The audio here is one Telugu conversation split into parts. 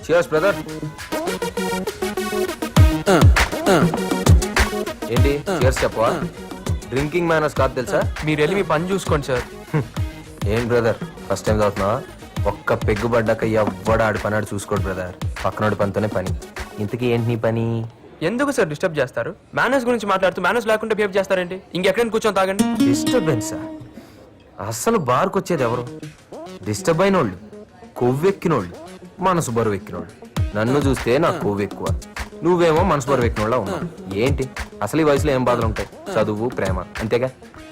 Cheers brother. ఏంటి చియర్స్ చెప్పవా? డ్రింకింగ్ మేనర్స్ కాదు తెలుసా? మీరు వెళ్ళి మీ పని చూసుకోండి సార్. ఏం బ్రదర్ ఫస్ట్ టైం చదువుతున్నావా? ఒక్క పెగ్గు పడ్డాక ఎవ్వడు ఆడి పని ఆడు చూసుకోడు బ్రదర్. పక్కనోడి పనితోనే పని. ఇంతకీ ఏంటి నీ పని? ఎందుకు సార్ డిస్టర్బ్ చేస్తారు? మేనర్స్ గురించి మాట్లాడుతూ మేనర్స్ లేకుండా బిహేవ్ చేస్తారేంటి? ఇంకెక్కడైనా కూర్చొని తాగండి. డిస్టర్బెన్సా? అస్సలు బార్కు వచ్చేది ఎవరు? డిస్టర్బ్ అయినోళ్ళు, కొవ్వెక్కినోళ్ళు, మనసు బరువు ఎక్కినోళ్ళు. నన్ను చూస్తే నాకు కొవ్వు ఎక్కువ, నువ్వేమో మనసు బరువు ఎక్కినోళ్ళ ఉన్నావు. ఏంటి అసలు ఈ వయసులో ఏం బాధలు ఉంటాయి? చదువు, ప్రేమ, అంతేగా.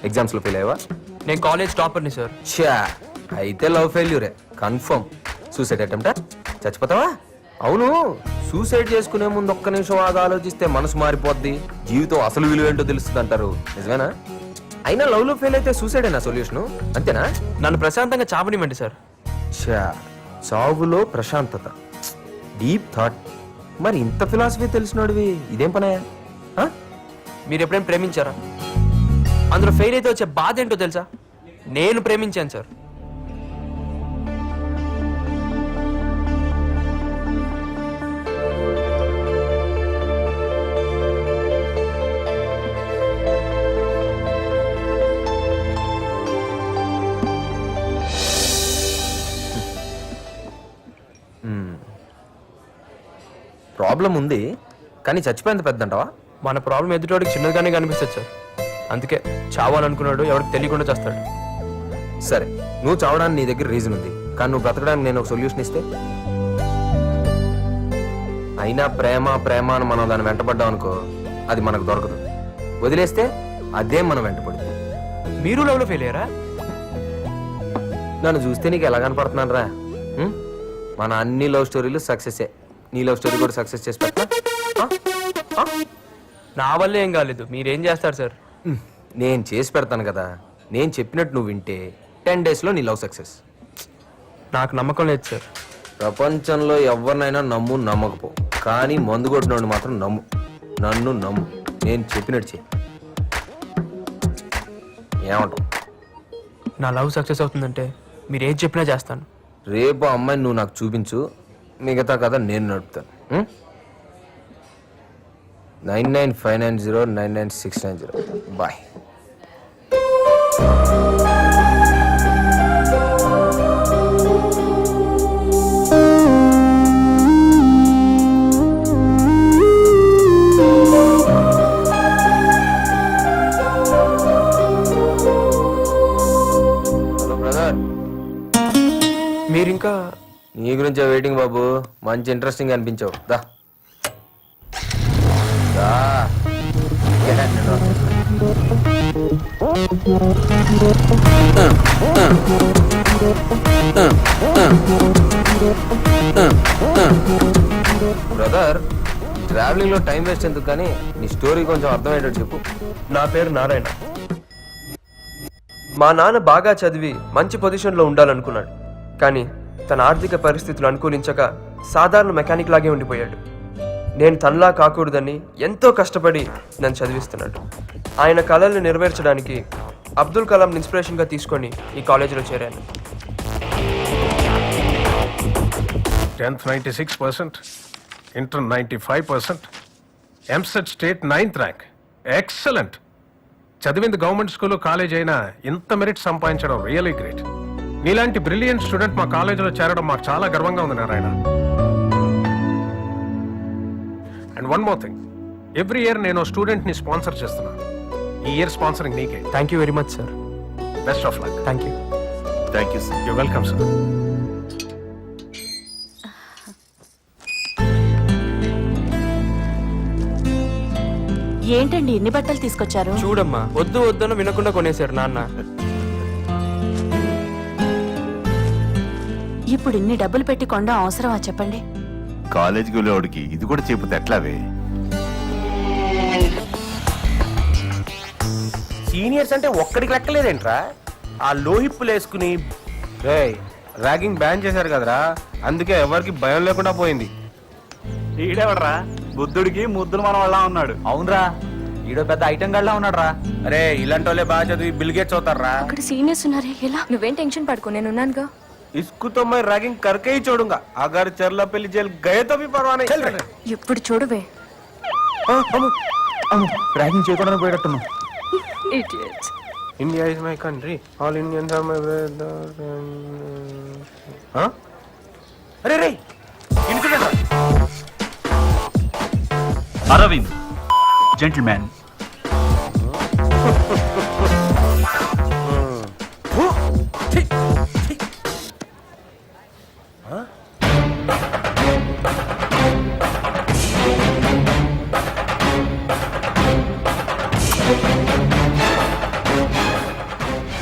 ఎగ్జామ్స్ లో ఫెయిల్ అయ్యావా? నేను కాలేజ్ టాపర్ని సార్. షా, అయితే లవ్ ఫెయిల్యూరే కన్ఫర్మ్. సూసైడ్ అటెంప్టా? చచ్చిపోతావా? అవును, సూసైడ్ చేసుకునే ముందు ఒక్క నిమిషం ఆగా ఆలోచిస్తే మనసు మారిపోద్ది, జీవితం అసలు విలువ ఏంటో తెలుస్తుంది అంటారు. నిజమేనా? అయినా లవ్ లో ఫెయిల్ అయితే సూసైడ్ అయినా సొల్యూషన్, అంతేనా? నన్ను ప్రశాంతంగా చావనివ్వండి సార్. షా, చావులో ప్రశాంతత, డీప్ థాట్. మరి ఇంత ఫిలాసఫీ తెలిసినోడివి ఇదేం పనయా? మీరు ఎప్పుడైనా ప్రేమించారా? అందులో ఫెయిల్ అయితే వచ్చే బాధ ఏంటో తెలుసా? నేను ప్రేమించాను సార్. ప్రాబ్లం ఉంది కానీ చచ్చిపోయింది పెద్ద అంటావా? మన ప్రాబ్లం ఎదుటివాడికి చిన్నదిగానే కనిపిస్తుంది సార్. అందుకే చావాలనుకున్నాడు ఎవరికి తెలియకుండా చేస్తాడు. సరే, నువ్వు చావడానికి నీ దగ్గర రీజన్ ఉంది, కానీ నువ్వు బ్రతకడానికి నేను ఒక సొల్యూషన్ ఇస్తే? అయినా ప్రేమ ప్రేమ అని మనం దాన్ని వెంటపడ్డాం అనుకో, అది మనకు దొరకదు. వదిలేస్తే అదే మనం వెంటపడుతుంది. మీరు లవ్ లో ఫెయిల్ అయ్యారా? నన్ను చూస్తే నీకు ఎలా కనపడుతున్నాను రా? మన అన్ని లవ్ స్టోరీలు సక్సెసే. నీ లవ్ స్టోరీ కూడా సక్సెస్ చేసి పెట్టా? నా వల్ల ఏం కాలేదు, మీరేం చేస్తారు సార్? నేను చేసి పెడతాను కదా. నేను చెప్పినట్టు నువ్వు వింటే 10 days లో నీ లవ్ సక్సెస్. నాకు నమ్మకం లేదు సార్. ప్రపంచంలో ఎవరినైనా నమ్ము, నమ్మకపో, కానీ మందు కొట్టినోడు మాత్రం నమ్ము. నన్ను నమ్ము, నేను చెప్పినట్టు చెయ్యి. ఏమంటావు? నా లవ్ సక్సెస్ అవుతుందంటే మీరు ఏది చెప్పినా చేస్తాను. రేపు ఆ అమ్మాయిని నువ్వు నాకు చూపించు, మిగతా కదా నేను నడుపుతాను. 9959099690. బాయ్. Hello brother. మీరింకా నీ గురించే వెయిటింగ్ బాబు. మంచి ఇంట్రెస్టింగ్ అనిపించావు. దా దా. బ్రదర్, ట్రావెలింగ్ లో టైం వేస్ట్ ఎందుకు, కానీ నీ స్టోరీ కొంచెం అర్థమయ్యేటట్టు చెప్పు. నా పేరు నారాయణ. మా నాన్న బాగా చదివి మంచి పొజిషన్లో ఉండాలనుకున్నాడు, కానీ తన ఆర్థిక పరిస్థితులు అనుకూలించక సాధారణ మెకానిక్ లాగే ఉండిపోయాడు. నేను తనలా కాకూడదని ఎంతో కష్టపడి నన్ను చదివిస్తున్నాడు. ఆయన కళల్ని నెరవేర్చడానికి అబ్దుల్ కలాం ఇన్స్పిరేషన్గా తీసుకొని ఈ కాలేజీలో చేరాను. 10th 96%, inter 95%, EAMCET state 9th rank. Excellent. చదివింది గవర్నమెంట్ స్కూల్, కాలేజ్ అయినా ఇంత మెరిట్ సంపాదించడం రియలీ గ్రేట్. నీలాంటి బ్రిలియంట్ స్టూడెంట్ మా కాలేజీలో చేరడం మాకు చాలా గర్వంగా ఉంది Narayana. And one more thing, every year నేను స్టూడెంట్ ని స్పాన్సర్ చేస్తున్నాను. ఈ ఇయర్ స్పాన్సరింగ్ నీకే. Thank you very much sir. Best of luck. Thank you. Thank you sir. You welcome sir. ఏంటండి ఎన్ని బట్టలు తీసుకొచ్చారు? చూడమ్మా, వద్దు వద్దన వినకుండా కొనేశారు నాన్న. ఇప్పుడు ఇన్ని డబ్బులు పెట్టి కొండ అవసరమా చెప్పండి? కాలేజీకి వెళ్ళేవాడికి ఇది కూడా చెబితే ఎట్లావే? సీనియర్స్ అంటే ఒక్కడికి లెక్కలేదేంట్రా? ఆ లోహిప్పులు వేసుకుని ర్యాగింగ్ బ్యాన్ చేశారు కదరా, అందుకే ఎవరికి భయం లేకుండా పోయింది. ఈడెవడరా? బుద్ధుడికి ముద్దులు మన వాళ్ళ ఉన్నాడు. అవునరా, ఈడో పెద్ద ఐటమ్ గడ్లా ఉన్నాడు రా. అరే ఇలాంటి వాళ్ళే బాగా చదివి బిల్ గేట్స్ అవుతారా? అక్కడ సీనియర్స్ ఉన్నారే, ఎలా? నువ్వేం టెన్షన్ పడుకో, నేను ఉన్నానుగా. इसको तो मैं रैगिंग करके ही छोड़ूंगा अगर चरलापल्ली जेल गए तो भी परवाह नहीं ఇప్పుడు చూడవే रैगिंग చేయకుండా పోయేటట్టున్నావు idiot. India is my country all Indians are my అరే రే ఇంటికి అరవింద్ జెంటిల్మ్యాన్.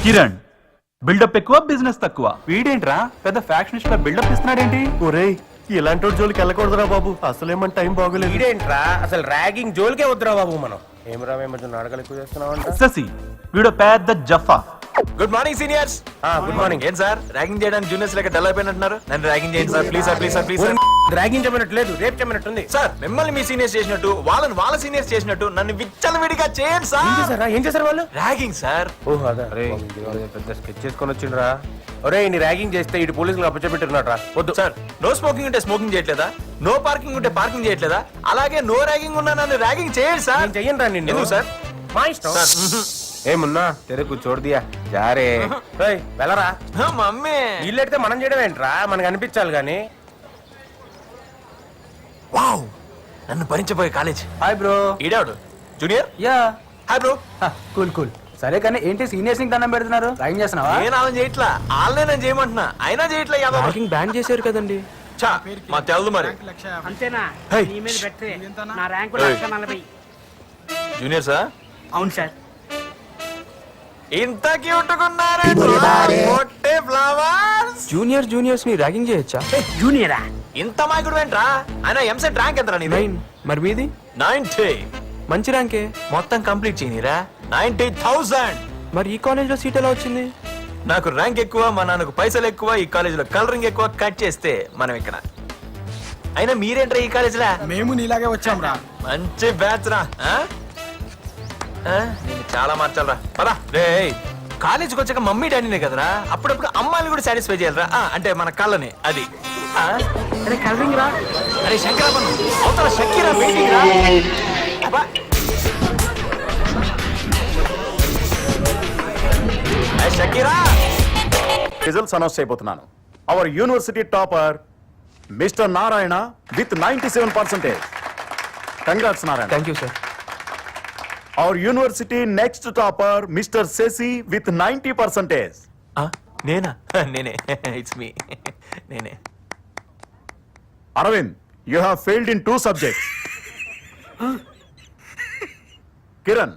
కిరణ్ బిల్డప్ ఎక్కువ బిజినెస్ తక్కువ. వీడేంట్రా పెద్ద ఫ్యాక్షనిస్ట్ లా బిల్డప్ ఇస్తున్నాడేంటి? ఒరేయ్ ఇలాంటి జోలికి వెళ్ళకూడదురా బాబు, అసలేమని టైం బాగోలేదు. ఇదేంట్రా అసలు ర్యాగింగ్ జోలికే వద్దురా బాబు మనం. ఏమరా మేము నాటకాలు ఎక్కువ చేస్తున్నామంట. శశి వీడు పెద్ద జఫా. Good morning seniors. Good morning. ఏం సార్ ర్యాగింగ్ చేయడానికి జూనియర్స్ లెక్క డల్ అయిపోయినట్టున్నారు? నన్ను ర్యాగింగ్ చేయండి sir please sir please sir please sir. Ragging చెప్పినట్టు లేదు, రేపు చెప్పినట్టుంది. సార్ మిమ్మల్ని మీ సీనియర్స్ చేసినట్టు వాళ్ళని వాళ్ళ సీనియర్స్ చేసినట్టు నన్ను విచ్చలవిడిగా చేయండి సార్. ఏం చేశారు వాళ్ళు? Ragging sir. ఓహో అదా పెద్ద స్కెచ్ చేసుకొని వచ్చిండ్రా. ఒరే నీ ర్యాగింగ్ చేస్తే ఇటు పోలీసులు అప్పచెప్పెట్టున్నాడు రా. వద్దు సార్ నో స్మోకింగ్ ఉంటే స్మోకింగ్ చేయట్లేదా? నో పార్కింగ్ ఉంటే పార్కింగ్ చేయట్లేదా? అలాగే నో ర్యాగింగ్ ఉన్నా నన్ను ర్యాగింగ్ చేయండి సార్. నేను చెయ్యను రా నిన్ను. ఎందుకు సార్? మా ఇష్టం. ఏమున్నా తెరకు చోటు దియా జారే. వెళ్ళరా. మమ్మీ వీళ్ళెడితే మనం చేయడం ఏంట్రా, మనకు అనిపించాలి గానీ. వావ్ నన్ను భరించబోయే కాలేజ్. Hi bro. ఈడాడు junior. Yeah hi bro. Cool cool. సరే కానీ ఏంటి సీనియర్స్ కి దండం పెడుతున్నారు? రైన్ చేస్తున్నావా? నేను ఆమె చేయట్లా, వాళ్ళనే నేను చేయమంటున్నా. అయినా చేయట్లా. యాదవ్ ర్యాగింగ్ బ్యాన్ చేశారు కదండి. చా మా తెలదు మరి. అంతేనా? హై. నీ మీద పెట్టే నా ర్యాంకు ఏయ్. 140. జూనియర్ సార్ అవును సార్. ఇంత క్యూట్ ఉన్నారే ఫ్లవర్స్. జూనియర్స్ ని ర్యాగింగ్ చేయొచ్చా? జూనియరా? ఇంత మాయకుడు ఏంట్రా? ఆయన ఎంసెట్ ర్యాంక్ ఎంతరా నీది? 9. మరి మీది? 90. మంచి ర్యాంకే. మొత్తం కంప్లీట్ చేయనిరా 90,000. మరి ఈ కాలేజ్ లో సీట్ ఎలా వచ్చింది? నాకు ర్యాంక్ ఎక్కువ, మా నాన్నకు పైసలు ఎక్కువ, ఈ కాలేజ్ లో కలరింగ్ ఎక్కువ. కట్ చేస్తే మనం ఇక్కడ. అయినా మీరేంట్రా ఈ కాలేజ్ లా? మేము నీలాగే వచ్చాం రా. మంచి బ్యాచ్ రా. నేను చాలా మార్చాలరా. పదా రే. కాలేజీకి వచ్చాక మమ్మీ డాడీనే కదరా, అప్పుడప్పుడు అమ్మాయిని కూడా సాటిస్ఫై చేయాలరా. అంటే మన కళ్ళని అది. అరే కలరింగ్ రా. అరే శంకరాపన్ అవతల షకీరా పెయింటింగ్ రా. అబ్బా. ఏ షకీరా. రిజల్ట్స్ అనౌన్స్ చేయబోతున్నాను. Our university topper mister Narayana with 97%. Congrats Narayana. Thank you sir. Our university next topper mister Sashi with 90%. నేనా? నేనే. It's me. నేనే. Aravind, you have failed in 2 subjects. Kiran,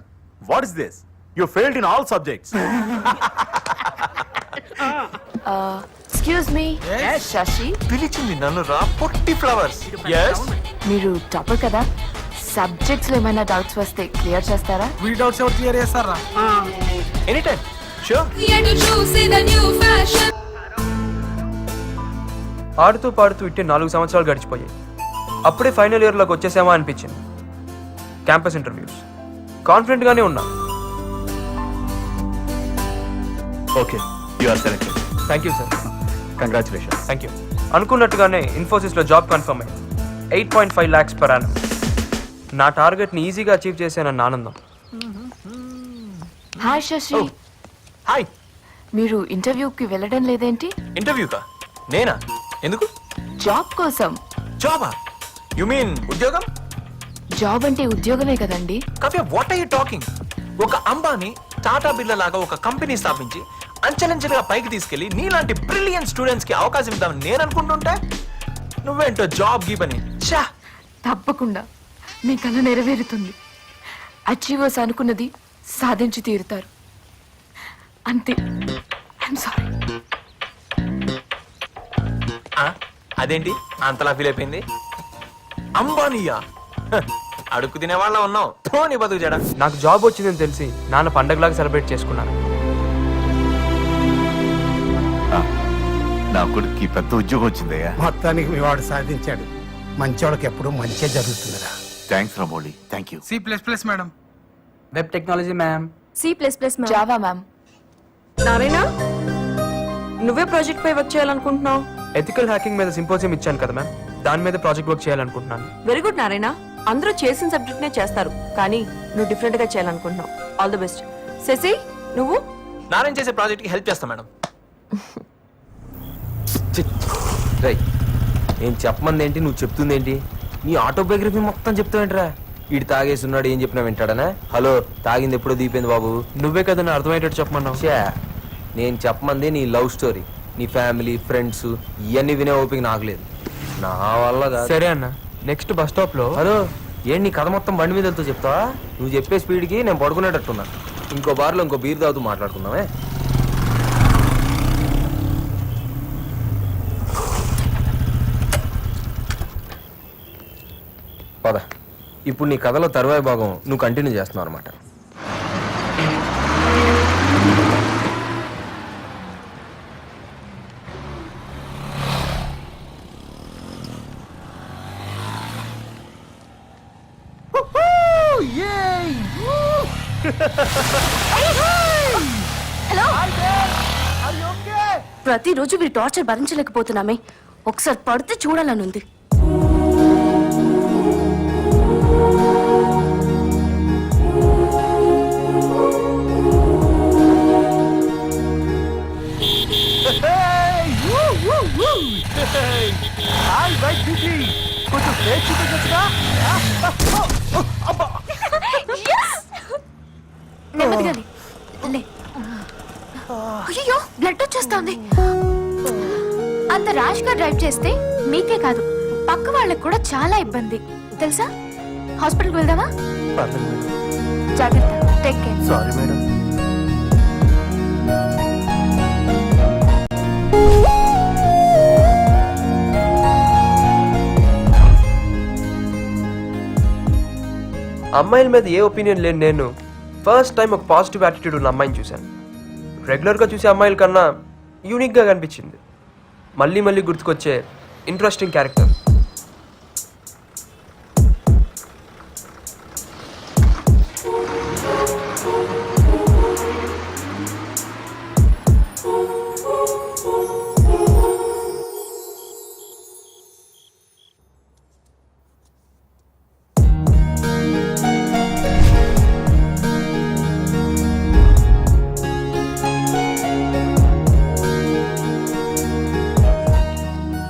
what is this? You failed in all subjects. Excuse me Sashi, పిలిచింది నన్ను రా పొట్టి ఫ్లవర్స్. ఎస్. మీరు టాపర్ కదా, సబ్జెక్ట్స్ లో ఏమైనా డౌట్స్ వస్తే క్లియర్ చేస్తారా? వీ డౌట్స్ ఎవరు క్లియర్ చేస్తారా? Any time. షూర్. ఆడుతూ పాడుతూ ఇట్టే 4 సంవత్సరాలు గడిచిపోయాయి. అప్పుడే ఫైనల్ ఇయర్ లోకి వచ్చేసామా అనిపించింది. క్యాంపస్ ఇంటర్వ్యూస్ కాన్ఫిడెంట్ గానే ఉన్నా. Okay, you are selected. Thank you sir. Congratulations. Thank you. అనుకున్నట్టుగానే ఇన్ఫోసిస్ లో జాబ్ కన్ఫర్మ్ అయింది. 8.5 lakhs per annum. నా టార్గెట్ ని ఈజీగా అచీవ్ చేశానన్న ఆనందం. Hi Shashi, hi. మీరు ఇంటర్వ్యూకి వెళ్ళడం లేదేంటి? ఇంటర్వ్యూకా? నేనా? ఎందుకు? జాబ్ కోసం. జాబా? యు మీన్ ఉద్యోగం? జాబ్ అంటే ఉద్యోగమే కదండి. Kavya, what are you talking? ఒక అంబానీ టాటా బిర్లా లాగా ఒక కంపెనీ స్థాపించి అంచెలంచెలుగా పైకి తీసుకెళ్లి నీలాంటి బ్రిలియంట్ స్టూడెంట్స్ కి అవకాశం ఇద్దామని నేను అనుకుంటుంటే నువ్వేంటో జాబ్ గీపని. ఛా! తప్పకుండా మీ కళ నెరవేరుతుంది. అచీవర్స్ అనుకున్నది సాధించి తీరుతారు. అంతే. I'm sorry. అదేంటి అంతలా ఫీల్ అయిపోయింది? అంబానీయా? అడుక్కు తినే వాళ్ళ ఉన్నావు. నీ బతుకు జడ. నాకు జాబ్ వచ్చిందని తెలిసి నాన్న పండగలాగా సెలబ్రేట్ చేసుకున్నాను. నా కొడుక్కి పెద్ద ఉద్యోగం వచ్చిందయ్యా. మొత్తానికి మీ వాడు సాధించాడు. మంచోళ్ళకి ఎప్పుడు మంచి జరుగుతుందిరా. థ్యాంక్స్ రామోళి. Thank you. C++ madam. Web technology ma'am. C++ Java ma'am. Narayana నువ్వే ప్రాజెక్ట్ పై వర్క్ చేయాలనుకుంటున్నావు? ఎథికల్ హ్యాకింగ్ మీద సింపోజియం ఇచ్చాను కదా మ్యామ్, దాని మీద ప్రాజెక్ట్ వర్క్ చేయాలనుకుంటున్నాను. Very good Narayana. అందరూ చేసిన సబ్జెక్ట్ నే చేస్తారు, కానీ నువ్వు డిఫరెంట్ గా చేయాలనుకుంటున్నావు. All the best. శశి, నువ్వు? నారాయణ చేసే ప్రాజెక్ట్ కి హెల్ప్ చేస్తా మేడం. రై నేను చెప్పమంది ఏంటి, నువ్వు చెప్తుంది ఏంటి? నీ ఆటోబయోగ్రఫీ మొత్తం చెప్తావేంట్రా? వీడు తాగేసి ఉన్నాడు, ఏం చెప్పినా వింటాడనా? హలో, తాగింది ఎప్పుడో దీపోయింది బాబు. నువ్వే కదా నా అర్థమయ్యేటట్టు చెప్పమన్నావు. ఛే, నేను చెప్పమంది నీ లవ్ స్టోరీ, నీ ఫ్యామిలీ ఫ్రెండ్స్ ఇవన్నీ వినే ఓపిక నాకు లేదు, నా వల్ల కాదు. సరే అన్న, నెక్స్ట్ బస్ స్టాప్ లో. హలో, ఏంటి నీ కథ మొత్తం బండి మీద వెళ్తూ చెప్తావా? నువ్వు చెప్పే స్పీడ్కి నేను పడుకునేటట్టున్నా. ఇంకో బార్లో ఇంకో బీర్ తాగుతూ మాట్లాడుకుందామే. పద. ఇప్పుడు నీ కథలో తరువాయి భాగం నువ్వు కంటిన్యూ చేస్తున్నావు అనమాట. ప్రతిరోజు వీరి టార్చర్ భరించలేకపోతున్నామే, ఒకసారి పడితే చూడాలనుంది. నెమ్మదిగా లే. అయ్యో, బ్లడ్ వచ్చేస్తోంది. అంత ర్యాష్ గా డ్రైవ్ చేస్తే మీకే కాదు పక్క వాళ్ళకి కూడా చాలా ఇబ్బంది తెలుసా. హాస్పిటల్కి వెళ్దామా? జాగ్రత్త, టేక్ కేర్. Sorry madam. అమ్మాయిల మీద ఏ ఒపీనియన్ లేని నేను ఫస్ట్ టైం ఒక పాజిటివ్ యాటిట్యూడ్ ఉన్న అమ్మాయిని చూశాను. రెగ్యులర్గా చూసే అమ్మాయిల కన్నా యూనిక్గా కనిపించింది. మళ్ళీ మళ్ళీ గుర్తుకొచ్చే ఇంట్రెస్టింగ్ క్యారెక్టర్.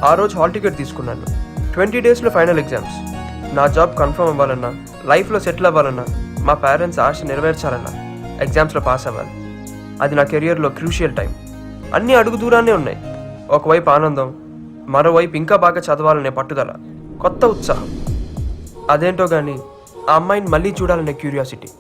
ఆ రోజు హాల్ టికెట్ తీసుకున్నాను. 20 డేస్లో ఫైనల్ ఎగ్జామ్స్. నా జాబ్ కన్ఫర్మ్ అవ్వాలన్నా, లైఫ్లో సెటిల్ అవ్వాలన్నా, మా పేరెంట్స్ ఆశ నెరవేర్చాలన్నా ఎగ్జామ్స్లో పాస్ అవ్వాలి. అది నా కెరియర్లో క్రూషియల్ టైం. అన్నీ అడుగు దూరాన్నే ఉన్నాయి. ఒకవైపు ఆనందం, మరోవైపు ఇంకా బాగా చదవాలనే పట్టుదల, కొత్త ఉత్సాహం. అదేంటో కానీ ఆ అమ్మాయిని మళ్ళీ చూడాలనే క్యూరియాసిటీ.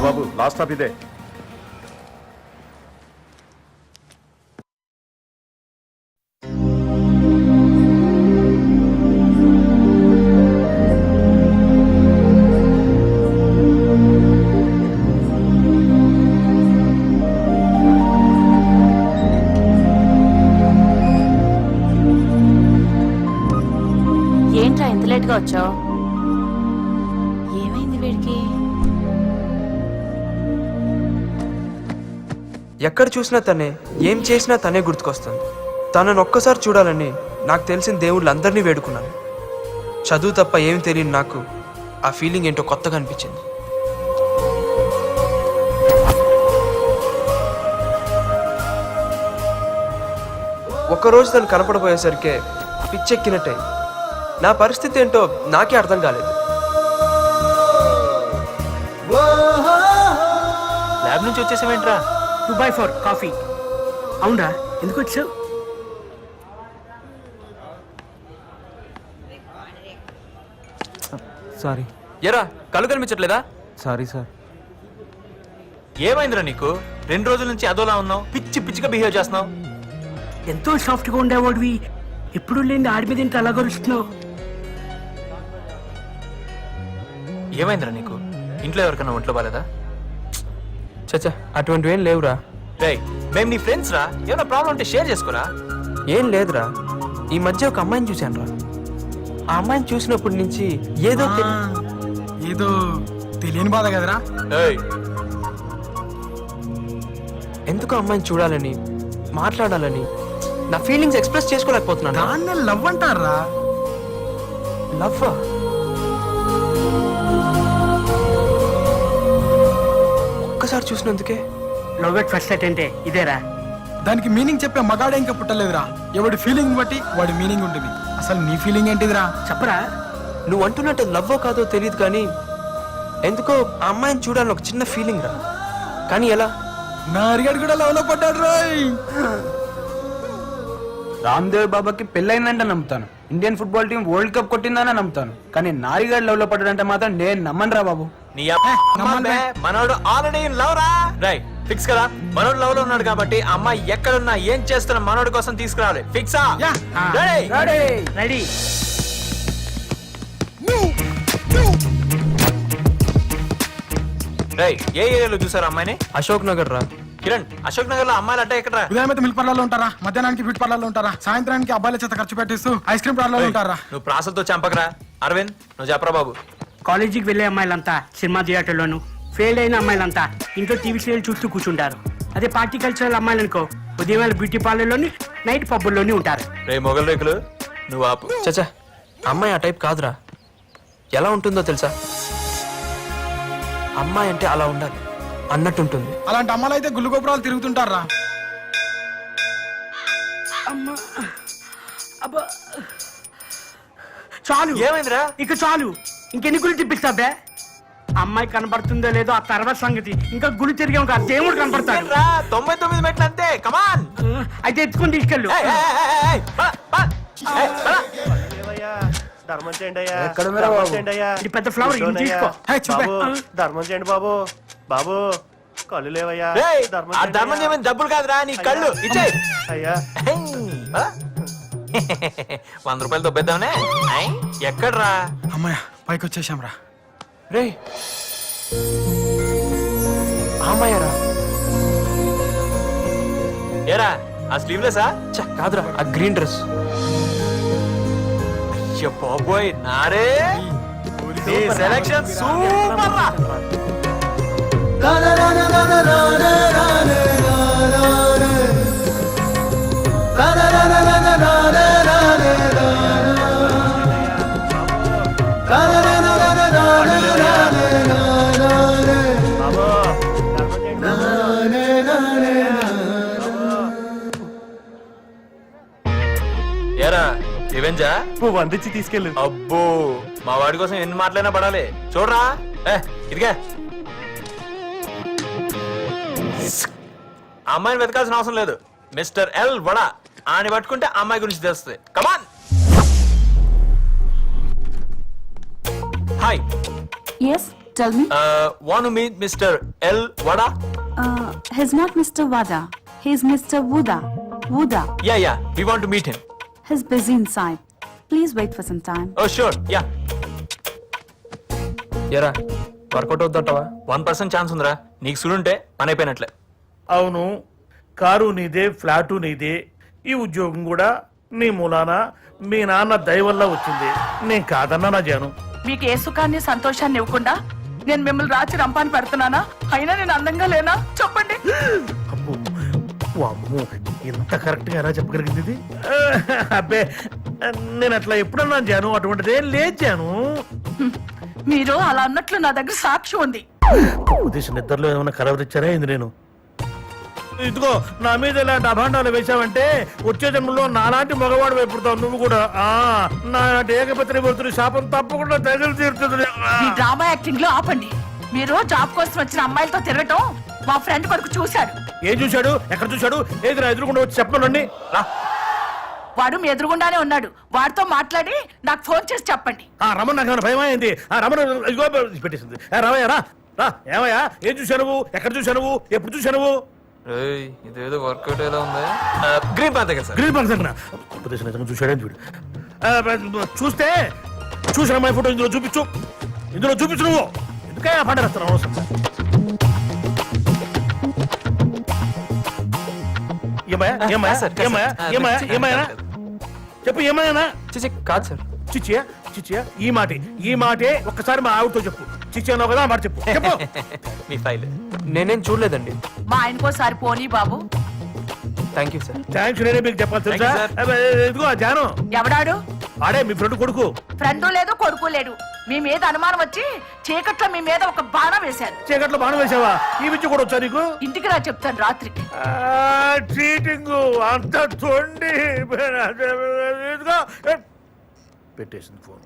బాబు లాస్ట్ స్టాప్ ఇదే. లేట్ గా వచ్చావు? ఏమైంది వీడికి? ఎక్కడ చూసినా తనే, ఏం చేసినా తనే గుర్తుకొస్తుంది. తనను ఒక్కసారి చూడాలని నాకు తెలిసిన దేవుళ్ళందరినీ వేడుకున్నాను. చదువు తప్ప ఏం తెలియని నాకు ఆ ఫీలింగ్ ఏంటో కొత్తగా అనిపించింది. ఒక్కరోజు తను కనపడబోయేసరికే పిచ్చెక్కినట్టే. నా పరిస్థితి ఏంటో నాకే అర్థం కాలేదు. ల్యాబ్ నుంచి వచ్చేసావేంట్రా? 2/4 కాఫీ. అవునరా, ఎందుకు వచ్చావు? సారీ ఎరా కళ్ళు కనిపించట్లేదా? Sorry sir. ఏమైందిరా నీకు? 2 రోజుల నుంచి అదోలా ఉన్నావు, పిచ్చి పిచ్చిగా బిహేవ్ చేస్తున్నావు. ఎంతో సాఫ్ట్ గా ఉండేవాడివి, ఎప్పుడు లేని ఆడి మీద ఇంత అలా గరుస్తున్నావు. ఏమైందిరా నీకు? ఇంట్లో ఎవరికైనా ఒంట్లో బాలేదా? చచ్చా, అటువంటివి ఏం లేవురా. రేయ్, మేము నీ ఫ్రెండ్స్ రా, ఏమైనా ప్రాబ్లం ఉంటే షేర్ చేసుకోరా. ఏం లేదురా, ఈ మధ్య ఒక అమ్మాయిని చూశాను రా. ఆ అమ్మాయిని చూసినప్పటి నుంచి ఏదో ఏదో తెలియని బాధ కదరా. ఏయ్, ఎందుకు అమ్మాయిని చూడాలని, మాట్లాడాలని నా ఫీలింగ్స్ ఎక్స్ప్రెస్ చేసుకోలేకపోతున్నాను. దాన్నే లవ్ అంటారా? లవ్ ఒక్కసారి చూసినందుకే. లవ్ ఎట్ ఫస్ట్ సైట్ అంటే ఇదేరా? దానికి మీనింగ్ చెప్పే మగాడే ఇంకా పుట్టలేదురా. ఎవడి ఫీలింగ్ బట్టి వాడి మీనింగ్ ఉంటుంది. అసలు నీ ఫీలింగ్ ఏంటిదిరా, చెప్పరా? నువ్వు అంటున్నట్టు లవ్వో కాదో తెలియదు కానీ ఎందుకో ఆ అమ్మాయిని చూడాలని ఒక చిన్న ఫీలింగ్ రా. కానీ ఎలా? నా అరిగాడు కూడా లవ్ లో పడ్డాడు రోయ్. రామ్దేవ్ బాబాకి పెళ్ళైందంటే నమ్ముతాను, Indian football team world cup కొట్టిందనే నమ్ముతాను, కానీ నారిగాడు లవ్ లో పడ్డాడంటే మాత్రం నేను నమ్మను రా బాబు. నీ మనోడు ఆల్రెడీ ఇన్ లవ్ రా. రై ఫిక్స్ కదా, మనోడు లవ్ లో ఉన్నాడు కాబట్టి అమ్మాయి ఎక్కడున్నా ఏం చేస్తున్నా మనోడి కోసం తీసుకురావాలి. ఫిక్సా? రెడీ. రై ఏ ఏరియాలో చూసారు అమ్మాయిని? అశోక్ నగర్ రా. కిరణ్, అశోక్ నగర్ లో అమ్మాయిలు అంటే ఎక్కడ? ఉదయం అయితే మిల్క్ పార్లర్లో ఉంటారా, మధ్యాహ్నానికి బ్యూటీ పార్లర్లో ఉంటారా, సాయంత్రానికి అబ్బాయిల చేత ఖర్చు పెట్టిస్తూ ఐస్ క్రీమ్ పార్లర్లో ఉంటారా? నువ్వు ప్రాసలతో చంపకరా. అరవింద్, నువ్వు చెప్పరా బాబు. కాలేజీకి వెళ్ళే అమ్మాయిలంతా సినిమా థియేటర్లోను, ఫెయిల్ అయిన అమ్మాయిలంతా ఇంట్లో టీవీ సీరియల్ చూస్తూ కూర్చుంటారు. అదే పార్టీ కల్చరల్ అమ్మాయిలనుకో ఉదయం బ్యూటీ పార్లర్లోని, నైట్ పబ్బుల్లోని ఉంటారు. రే మొగల్ రేకులు, నువ్వు ఆపు. చచ్చా, అమ్మాయి ఆ టైప్ కాదురా. ఎలా ఉంటుందో తెలుసా? అమ్మాయి అంటే అలా ఉండాలి అన్నట్టుంటుంది. అలాంటి అమ్మాయిలు అయితే గుళ్ళు గోపురాలు తిరుగుతుంటారా? చాలు, ఏమైందిరా? ఇక చాలు, ఇంకెన్ని గుళ్ళు తిప్పిస్తాబే? అమ్మాయి కనబడుతుందో లేదో ఆ తర్వాత సంగతి. ఇంకా గుడి తిరిగే ఒక దేవుడు కనబడతాడు. 99 మెట్లు అంతే. కమాన్, అయితే ఎత్తుకొని తీసుకెళ్ళు. ధర్మం చేయండి అయ్యా, ఎక్కడ ఉన్నారా ధర్మం బాబు? చేయండి అయ్యా. ఇది పెద్ద ఫ్లవర్, ఇది తీసుకో. హే, చూపే. బాబు, ధర్మం చేయండి బాబు. బాబు కళ్ళు లేవయ్యా. రేయ్, ధర్మం ఆ చేయండి ధర్మం అయ్యా. చేయమని డబ్బులు కాదురా, నీ కళ్ళు ఇచ్చే. అయ్యా 100 రూపాయలు దొబ్బేద్దామనే. ఎక్కడ్రా? అమ్మాయ పైకి వచ్చేసాం రా. రే అమ్మాయారా? ఏరా ఆ స్లీవ్లెసా? చ కాదురా, ఆ గ్రీన్ డ్రెస్. అయ్యో బాబోయ్, నారే నీ సెలక్షన్ సూపర్ రా. ఏరా రివెంజా? పువ్వు అందించి తీసుకెళ్ళు. అబ్బో, మా వాడి కోసం ఎన్ని మాటలైనా పడాలి. చూడరా, ఇదిగా అమ్మాయిని వెతకాల్సిన అవసరం లేదు. మిస్టర్ ఎల్ వడా అని పట్టుకుంటే అమ్మాయి గురించి తెలుస్తుంది. Come on. Hi, Yes, tell me. Want to meet mister L Wada? He's not Mr. Wada. He's Mr. Wuda. Wuda. Yeah we want to meet him. He's busy inside. Please wait for some time. Oh sure, yeah. ఎరా వర్కౌట్ అవుతుంటావా? 1% ఛాన్స్ ఉందిరా. నీకు సుడుంటే పని అయిపోయినట్లే. అవును, కారు నీదే, ఫ్లాటు నీదే, ఈ ఉద్యోగం కూడా నీ మూలాన మీ నాన్న దయ వల్ల వచ్చింది. నేను కాదన్నా నా జాను. మీకు ఏ సుఖాన్ని సంతోషాన్ని ఇవ్వకుండా నేను మిమ్మల్ని రాచి రంపాన్ని పెడుతున్నానా? అయినా నేను అందంగా లేనా? చెప్పండి. అమ్మో, అమ్మో, ఇంత కరెక్ట్ గా ఎలా చెప్పగలిగింది ఇది? అబ్బే, నేను అట్లా ఎప్పుడన్నా జాను, అటువంటిదే లేదు జాను. మీరు అలా అన్నట్లు నా దగ్గర సాక్ష్యం ఉంది. ఉద్దేశం నిద్రలో ఏమైనా కలవరిచ్చారా ఏంది? నేను ఇదిగో నా మీద ఇలాంటి అభాండాలు వేశావంటే వచ్చే జన్మలో నాలాంటి మగవాడు వైపుడతావు నువ్వు కూడా. నా ఏకపత్రి పడుతున్న శాపం తప్పకుండా తగిలి తీరుతుంది. ఈ డ్రామా యాక్టింగ్ లో ఆపండి. మీరు జాబ్ కోసం వచ్చిన అమ్మాయిలతో తిరగటం మా ఫ్రెండ్ కొడుకు చూశాడు. ఏం చూశాడు? ఎక్కడ చూశాడు? ఏది నా ఎదురుకుండా వచ్చి చెప్పనండి. వాడు మీ ఎదురుగుండానే ఉన్నాడు. వాడితో మాట్లాడి నాకు ఫోన్ చేసి చెప్పండి. రమణ నాకు ఏమైనా భయమైంది? రమణ ఇదిగో పెట్టేసింది. రావయ్యా, రా. ఏమయ్యా, ఏం చూశావు నువ్వు? ఎక్కడ చూశావు నువ్వు? ఎప్పుడు చూశావు నువ్వు? ఇదేదో వర్కౌట్ ఎలా ఉంది. గ్రీన్ పాంత్ దగ్గర సార్. గ్రీన్ పాంత్ దగ్గర ఉపదేశం నిజంగా చూశాడే వీడు. చూస్తే చూసిన అమ్మాయి ఫోటో ఇందులో చూపించు. ఇందులో చూపించు. నువ్వు ఎందుకే పంట వేస్తాను అవసరం. ఏమయ్యా చెప్పు. ఏమయ్యానా? కాదు సార్. చిచ్చియా చిచ్చియా ఈ మాటే ఒక్కసారి మా ఆవిడతో చెప్పు. చిచ్చి అన్నావు కదా, మాట చెప్పు. చెప్పు. మీ ఫైల్ నేనేం చూడలేదండి. మా ఆయనకోసారి పోనీ బాబు. Thank you sir. థ్యాంక్స్ నేనే మీకు చెప్పాలి తెలుసా? ఇదిగో జాను. ఎవడాడు? ఆడే మీ ఫ్రెండ్ కొడుకు. ఫ్రెండ్ లేదు, కొడుకు లేడు. మీ మీద అనుమానం వచ్చి చీకట్లో మీ మీద ఒక బాణం వేశారు. చీకట్లో బాణం వేసావా? ఈ విద్య కూడా వచ్చా నీకు? ఇంటికి రా చెప్తాను రాత్రి. చీటింగ్ అంత తొండి. పెట్టేసింది ఫోన్.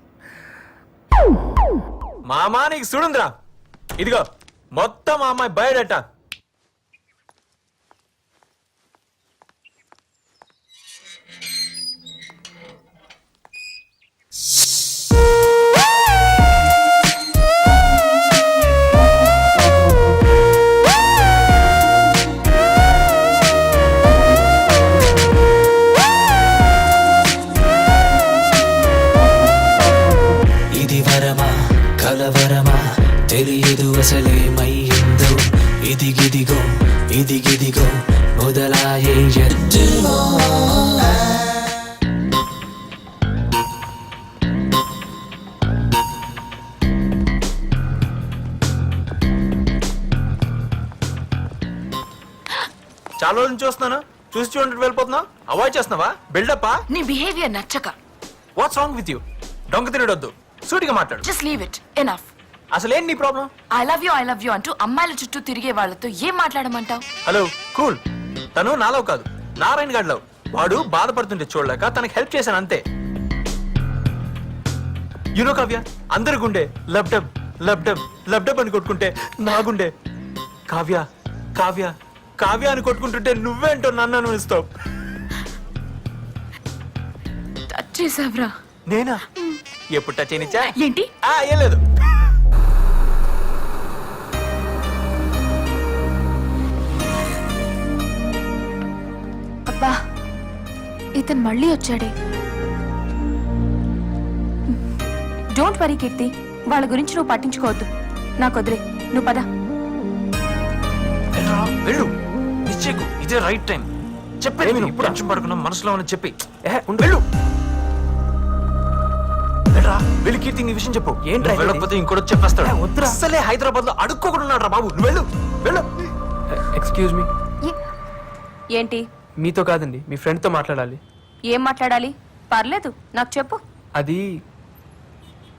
మామా నీకు చూడుందిరా, ఇదిగో మొత్తం మా అమ్మాయి బయోడేటా. ఇది వరమా కలవరమా తెలియదు అసలేమయ్యిందో. ఇదిగిదిగో మొదలాయే ఎద్దులో. చాలా రోజుల నుంచి చూస్తున్నాను, చూసి చూడండి వెళ్ళిపోతున్నావు. అవాయిడ్ చేస్తున్నావా? బిల్డప్పా? నీ బిహేవియర్ నచ్చక. What's wrong with you? డొంక తినడొద్దు, సూటిగా మాట్లాడు. Just leave it. ఎనఫ్. అసలేం నీ ప్రాబ్లం? ఐ లవ్ యూ అంటూ అమ్మాయిల చుట్టూ తిరిగే వాళ్ళతో ఏం మాట్లాడమంటావు? Hello cool. తను నాలో కాదు, నారాయణ గాడిలో. వాడు బాధపడుతుంటే చూడలేక తనకి హెల్ప్ చేశాను అంతే. యునో కావ్య, అందరి గుండె లబ్డబ్ లబ్డబ్ లబ్డబ్ అని కొట్టుకుంటే నా గుండె కావ్య కావ్య కావ్య అని కొట్టుకుంటుంటే నువ్వేంటో నన్ను అనుభవిస్తావు. టచ్ చేసావ్రా? నేనా? ఎప్పుడు టచ్ అయినిచ్చా? ఏంటి? ఏం లేదు. అబ్బా, ఇతను మళ్ళీ వచ్చాడే. డోంట్ వరీ కీర్తి, వాళ్ళ గురించి నువ్వు పట్టించుకోవద్దు. నాకు వదిలే, నువ్వు పద. వెళ్ళు, నిశ్చయకు ఇదే రైట్ టైం. చెప్పేది నేను ఇప్పుడు టెన్షన్ పడుకున్నా, మనసులో అని చెప్పి వెళ్ళు. వెళ్ళరా, వెళ్ళి కీర్తి నీ విషయం చెప్పు. ఏంటి వెళ్ళకపోతే ఇంకోటి చెప్పేస్తాడు. అసలే హైదరాబాద్ లో అడుక్కోకుండా ఉన్నాడు రా బాబు. నువ్వు వెళ్ళు వెళ్ళు. Excuse me. ఏంటి? మీతో కాదండి, మీ ఫ్రెండ్ తో మాట్లాడాలి. ఏం మాట్లాడాలి? పర్లేదు, నాకు చెప్పు. అది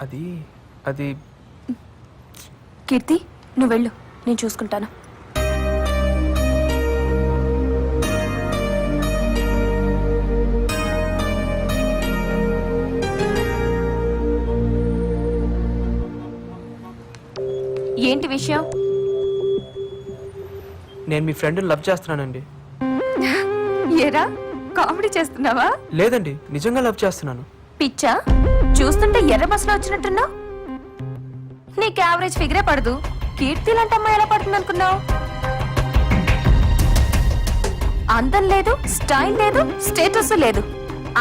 అది అది కీర్తి, నువ్వు వెళ్ళు, నేను చూసుకుంటాను. ఏంటి విషయం? నేను మీ ఫ్రెండ్ని లవ్ చేస్తున్నానండి. ఏరా, కామెడీ చేస్తున్నావా? లేదండి, నిజంగా లవ్ చేస్తున్నాను. పిచ్చా? చూస్తుంటే ఎర్ర బస్సులో వచ్చినట్టున్నా. నీకు యావరేజ్ ఫిగరే పడదు. కీర్తి లాంటి అమ్మాయి ఎలా పడుతుంది అనుకున్నావు? అందం లేదు, స్టైల్ లేదు, స్టేటస్ లేదు.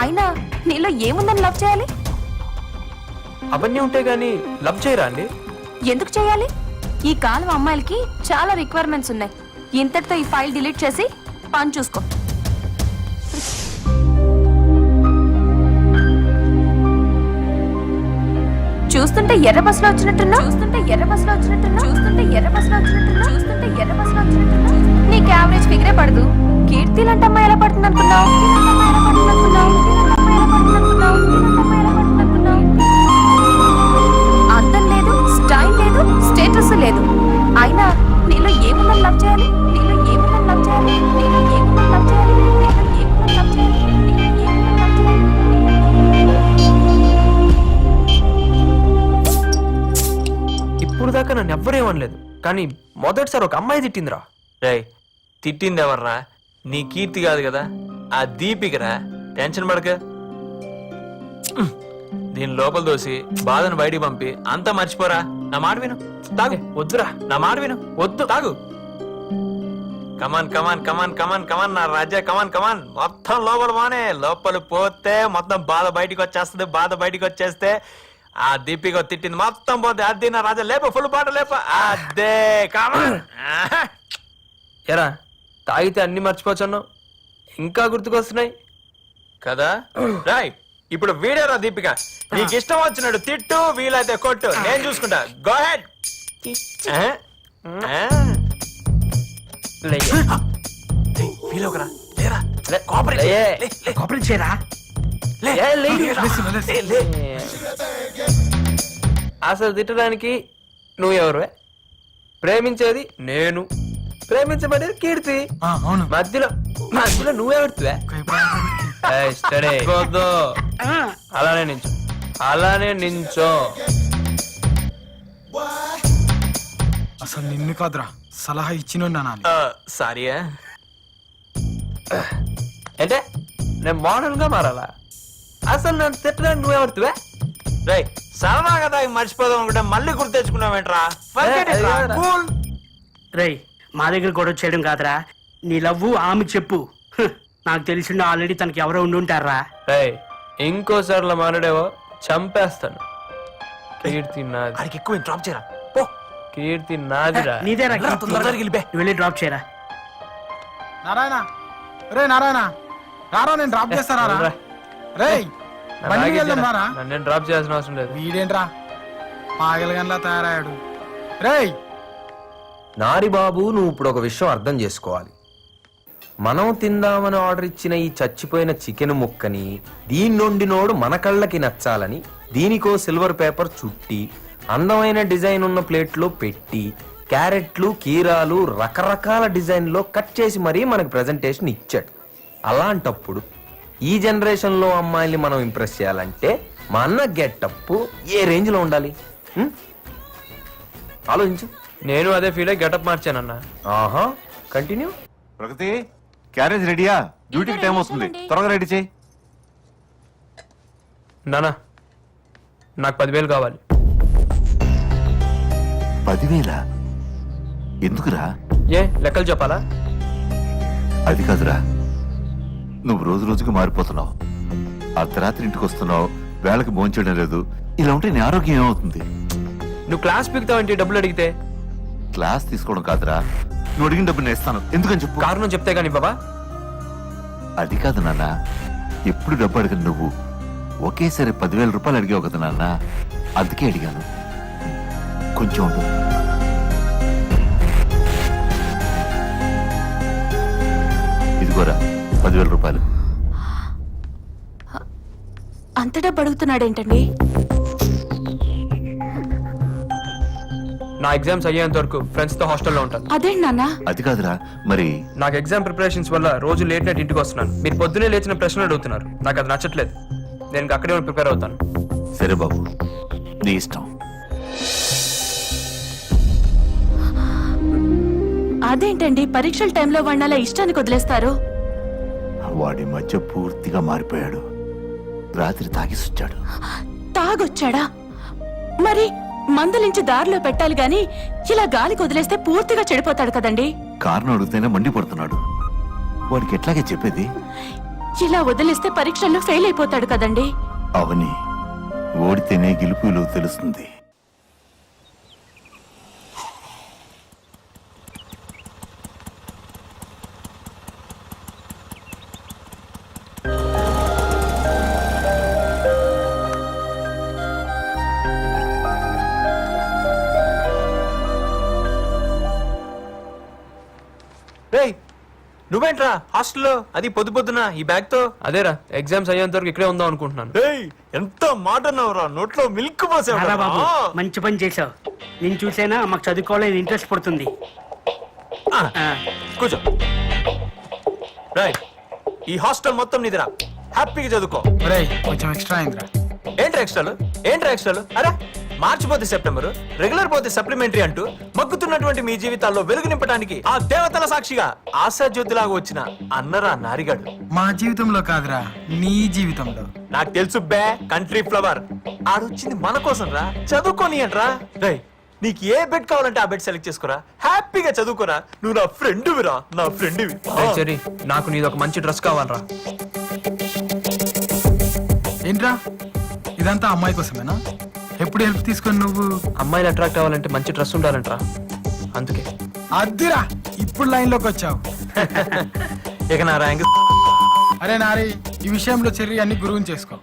అయినా నీలో ఏముందని లవ్ చేయాలి? అవన్నీ ఉంటే గానీ లవ్ చేయరా అండి? ఎందుకు చేయాలి? ఈ కాలం అమ్మాయిలకి చాలా రిక్వైర్మెంట్స్ ఉన్నాయి. ఇంతటితో ఈ ఫైల్ డిలీట్ చేసి పని చూసుకో. చూస్తుంటే ఎర్ర బస్సులో వచ్చినట్టున్నా చూస్తుంటే ఎర్ర బస్సులో వచ్చినట్టున్నా చూస్తుంటే ఎర్ర బస్సులో వచ్చినట్టున్నా చూస్తుంటే ఎర్ర బస్సులో వచ్చినట్టున్నా నీకు యావరేజ్ ఫిగరే పడదు. కీర్తి లాంటి అమ్మాయి ఎలా పడుతుంది అనుకున్నావు? అందం లేదు, స్టైల్ లేదు, స్టేటస్ లేదు. అయినా నీలో ఏముందని లవ్ చేయాలి? నీలో ఏముందని లవ్ చేయాలి? నీలో ఏముందని లవ్ చేయాలి? నీలో ఏముందని లవ్ చేయాలి? నీలో ఏముందని లవ్ చేయాలి? ఇప్పుడు దాకా నన్ను ఎవ్వరేమనలేదు, కానీ మొదటిసారి ఒక అమ్మాయి తిట్టిందిరా. రేయ్, తిట్టింది ఎవర్రా? నీ కీర్తి కాదు కదా, ఆ దీపికరా. టెన్షన్ పడక. దీని లోపల దోసి బాధను బయటికి పంపి అంతా మర్చిపోరా. నా మాట విను, తాగు. వద్దురా, నా మాట విను, వద్దు. తాగు. కమాన్ కమాన్ కమాన్ కమాన్ కమాన్ నా రాజా, కమాన్ కమాన్. మొత్తం లోపల బానే, లోపల పోతే మొత్తం బాధ బయటికి వచ్చేస్తుంది. బాధ బయటికి వచ్చేస్తే ఆ దీపిక తిట్టింది మొత్తం పోతే. అది నా రాజా, లేప, ఫుల్ పాట లేప. అదే కమాన్. ఎరా తాగితే అన్ని మర్చిపోవచ్చున్నావు, ఇంకా గుర్తుకొస్తున్నాయి కదా. రాయ్, ఇప్పుడు వీడేరా దీపిక. నీకు ఇష్టం వచ్చినట్టు తిట్టు, వీలైతే కొట్టు, నేను చూసుకుంటా. Go head. కోపరేట్ చేయరా. అసలు తిట్టడానికి నువ్వెవరు? ప్రేమించేది నేను, ప్రేమించబడేది కీర్తి. మధ్యలో మధ్యలో నువ్వెవడుతువే? అలానే నించో, అలానే నించో. అసలు నిన్ను కాదురా, సలహా ఇచ్చిన సారీ. అంటే నేను మోడల్ గా మారాలా? అసలు నన్ను తిట్టడానికి నువ్వెవడుతువే? రై, సరదా కదా మర్చిపోదాం అనుకుంటే మళ్ళీ గుర్తు తెచ్చుకున్నావేంట్రా? రై, మా దగ్గర గొడవ చేయడం కాదురా, నీ లవ్వు ఆమె చెప్పు. నాకు తెలిసిండు ఆల్రెడీ తనకి ఎవరో ఉండి ఉంటారా. ఇంకోసారిలో మాట్లాడేవో చంపేస్తాను. కీర్తి నాది. అడిగి ఎక్కువ డ్రాప్ చేయరా. పో. కీర్తి నాదిరా. నీదేరా తొందరగా వెళ్ళిపే. నువ్వు వెళ్ళి డ్రాప్ చేయరా. నారాయణ, రే నారాయణ, రారా, నేను డ్రాప్ చేస్తారా? రే నన్ను డ్రాప్ చేయాల్సిన అవసరం లేదు. వీడేంట్రా పాగలగన్లా తయారయ్యాడు. రేయ్ నారి బాబు, నువ్వు ఇప్పుడు ఒక విషయం అర్థం చేసుకోవాలి. మనం తిందామని ఆర్డర్ ఇచ్చిన ఈ చచ్చిపోయిన చికెన్ ముక్కని దీని నోడు మన కళ్ళకి నచ్చాలని దీనికో సిల్వర్ పేపర్ చుట్టి అందమైన డిజైన్ ఉన్న ప్లేట్లో పెట్టి క్యారెట్లు, కీరాలు రకరకాల డిజైన్లో కట్ చేసి మరీ మనకు ప్రెజెంటేషన్ ఇచ్చాడు. అలాంటప్పుడు ఈ జనరేషన్లో అమ్మాయిల్ని మనం ఇంప్రెస్ చేయాలంటే మా అన్న గెటప్ ఏ రేంజ్లో ఉండాలి? ఆలోచించు. నేను అదే ఫీల్ అయ్యి గెటప్ మార్చానన్నా. ఆహా, కంటిన్యూ. ప్రగతి, క్యారేజ్ రెడీయా? డ్యూటీకి టైం వస్తుంది, త్వరగా రెడీ చేయి. నానా, నాకు 10,000 కావాలి. 10,000? ఎందుకురా? ఏ లెక్కలు చెప్పాలా? అది కాదురా, నువ్వు రోజు రోజుకి మారిపోతున్నావు. అర్ధరాత్రి ఇంటికి వస్తున్నావు, వేళకి భోంచేయడం లేదు. ఇలా ఉంటే నీ ఆరోగ్యం ఏమవుతుంది? నువ్వు క్లాస్ పీకుతావంటే డబ్బులు అడిగితే? క్లాస్ తీసుకోవడం కాదురా, నువ్వు అడిగిన డబ్బు నేను ఇస్తాను. ఎందుకని చెప్పు. కారణం చెప్తే గానీ బాబా. అది కాదు నాన్న, ఎప్పుడు డబ్బు అడిగిన నువ్వు ఒకేసారి 10,000 రూపాయలు అడిగావు కదా నాన్న, అందుకే అడిగాను. కొంచెం ఉండు. ఇదిగోరా 10,000 రూపాయలు. అంత డబ్బు అడుగుతున్నాడేంటండి? నా ఎగ్జామ్స్ అయ్యేంత వరకు ఫ్రెండ్స్ తో హాస్టల్లో ఉంటాను. అదేంటి నాన్న? అది కాదురా, మరి నాకు ఎగ్జామ్ ప్రిపరేషన్స్ వల్ల రోజు లేట్ నైట్ ఇంటికి వస్తున్నాను. మీరు పొద్దునే లేచిన ప్రశ్నలు అడుగుతున్నారు, నాకు అది నచ్చట్లేదు. నేను అక్కడే ప్రిపేర్ అవుతాను. సరే బాబు, నీ ఇష్టం. అదేంటండి పరీక్షల టైంలో వాడిని అలా ఇష్టానికి వదిలేస్తారు? వాడి మధ్య పూర్తిగా మారిపోయాడు. రాత్రి తాగిసొచ్చాడు. తాగొచ్చాడా? మరి మందులించి దారిలో పెట్టాలి గాని ఇలా గాలికి వదిలేస్తే పూర్తిగా చెడిపోతాడు కదండి. కారణం అడిగితేనే మండిపడుతున్నాడు. వాడికి ఎట్లాగే చెప్పేది? ఇలా వదిలేస్తే పరీక్షల్లో ఫెయిల్ అయిపోతాడు కదండి. అవని, ఓడితేనే గెలుపు విలువ తెలుస్తుంది. రేయ్ నువ్వేంట్రా హాస్టల్లో అది పొద్దు పొద్దున ఈ బ్యాగ్ తో? అదేరా ఎగ్జామ్స్ అయ్యేంత వరకు ఇక్కడే ఉందాం అనుకుంటున్నాను. రేయ్ ఎంత మాట అన్నావురా, నోట్లో మిల్క్ చాలా బాబు పోసావు. మంచి పని చేసావు. నేను చూసైనా మాకు చదువుకోవాలని ఇంట్రెస్ట్ పడుతుంది. కూర్చో. రైట్, ఈ హాస్టల్ మొత్తం నీదిరా, హ్యాపీగా చదువుకో. రేయ్ కొంచెం ఎక్స్ట్రా అయిందిరా. ఏంట్రా ఎక్స్ట్రాలు? అరే మార్చి పోతే సెప్టెంబర్, రెగ్యులర్ పోతే సప్లిమెంటరీ అంటూ మగ్గుతున్నటువంటి మీ జీవితాల్లో వెలుగు నింపడానికి ఆ దేవతల సాక్షిగా ఆశాజ్యోతిలాగా వచ్చిన అన్నరా నారిగాడు. మా జీవితంలో కాదురా, నీ జీవితంలో. నాకు తెలుసు బే, కంట్రీ ఫ్లవర్. ఆడొచ్చింది మన కోసం రా, చదువుకోని అంట్రా. రేయ్ నీకు ఏ బెడ్ కావాలంటే ఆ బెడ్ సెలెక్ట్ చేసుకోరా, హ్యాపీగా చదువుకోరా. నువ్వు నా ఫ్రెండ్విరా, నా ఫ్రెండ్వి. చెరి నాకు నీది ఒక మంచి డ్రెస్ కావాలరా. ఏంట్రా ఇదంతా అమ్మాయి కోసమేనా? ఎప్పుడు హెల్ప్ తీసుకొని నువ్వు అమ్మాయిని అట్రాక్ట్ అవ్వాలంటే మంచి డ్రెస్ ఉండాలంటరా, అందుకే. అద్దిరా ఇప్పుడు లైన్ లోకి వచ్చావు. ఇక నా ర్యాంక్. అరే నారి, ఈ విషయంలో చెర్రీ అన్ని గురువుని చేసుకో.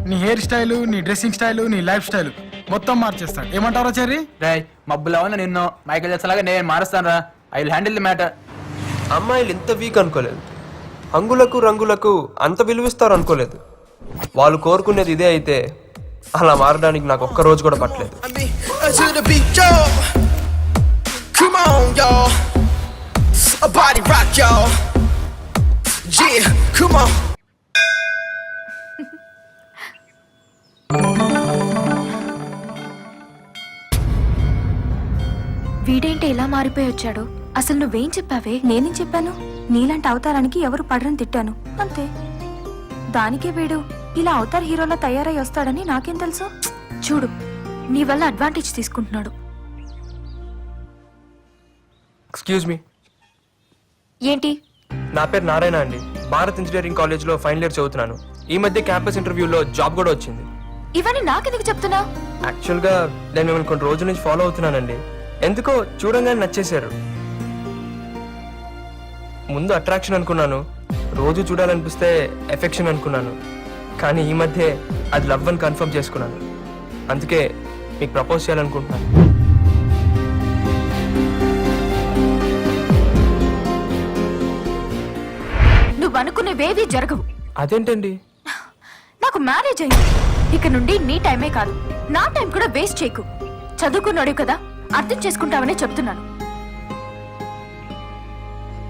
నీ హెయిర్ స్టైలు, నీ డ్రెస్సింగ్ స్టైలు, నీ లైఫ్ స్టైల్ మొత్తం మార్చేస్తాడు. ఏమంటారా చెర్రీ? రాయ్ మబ్బులో ఉన్న నిన్ను మైకేల్ జాక్సన్ నేను మారుస్తాను రా. I will handle the matter. అమ్మాయిలు ఇంత వీక్ అనుకోలేదు. హంగులకు రంగులకు అంత విలువిస్తారు అనుకోలేదు. వాళ్ళు కోరుకునేది ఇదే అయితే అలా మారడానికి నాకు ఒక్క రోజు కూడా పట్టలేదు. వీడేంటి ఇలా మారిపోయి వచ్చాడు? అసలు నువ్వేం చెప్పావే? నేనేం చెప్పాను? నీలాంటి అవతారానికి ఎవరు పడరని తిట్టాను అంతే. దానికే వీడు ఇలా అవతార్ హీరోలా తయారై వస్తాడని నాకేం తెలుసు? చూడు, నీ వల్ల అడ్వాంటేజ్ తీసుకుంటున్నాడు. ఎక్స్క్యూజ్ మీ, ఏంటి? నా పేరు నారాయణ అండి. భారత్ ఇంజనీరింగ్ కాలేజ్లో ఫైనల్ ఇయర్ చదువుతున్నాను. ఈ మధ్య క్యాంపస్ ఇంటర్వ్యూలో జాబ్ కూడా వచ్చింది. ఇవన్నీ నాకెందుకు చెప్తున్నావు? యాక్చువల్గా నేను మిమ్మల్ని కొన్ని రోజుల నుంచి ఫాలో అవుతున్నానండి. ఎందుకో చూడంగానే నచ్చేశారు. ముందు అట్రాక్షన్ అనుకున్నాను, రోజు చూడాలనిపిస్తే ఎఫెక్షన్ అనుకున్నాను. కానీ ఈ మధ్య అది లవ్ అని కన్ఫర్మ్ చేసుకున్నాను. అందుకే మీకు ప్రపోజ్ చేయాలనుకుంటున్నాను. నువ్వు అనుకునేవేవి జరగవు. అదేంటండి? నాకు మ్యారేజ్ అయింది. ఇక నుండి నీ టైమే కాదు, నా టైం కూడా వేస్ట్ చేయకు. చదువుకున్నాడు కదా, అర్థం చేసుకుంటావనే చెప్తున్నాను.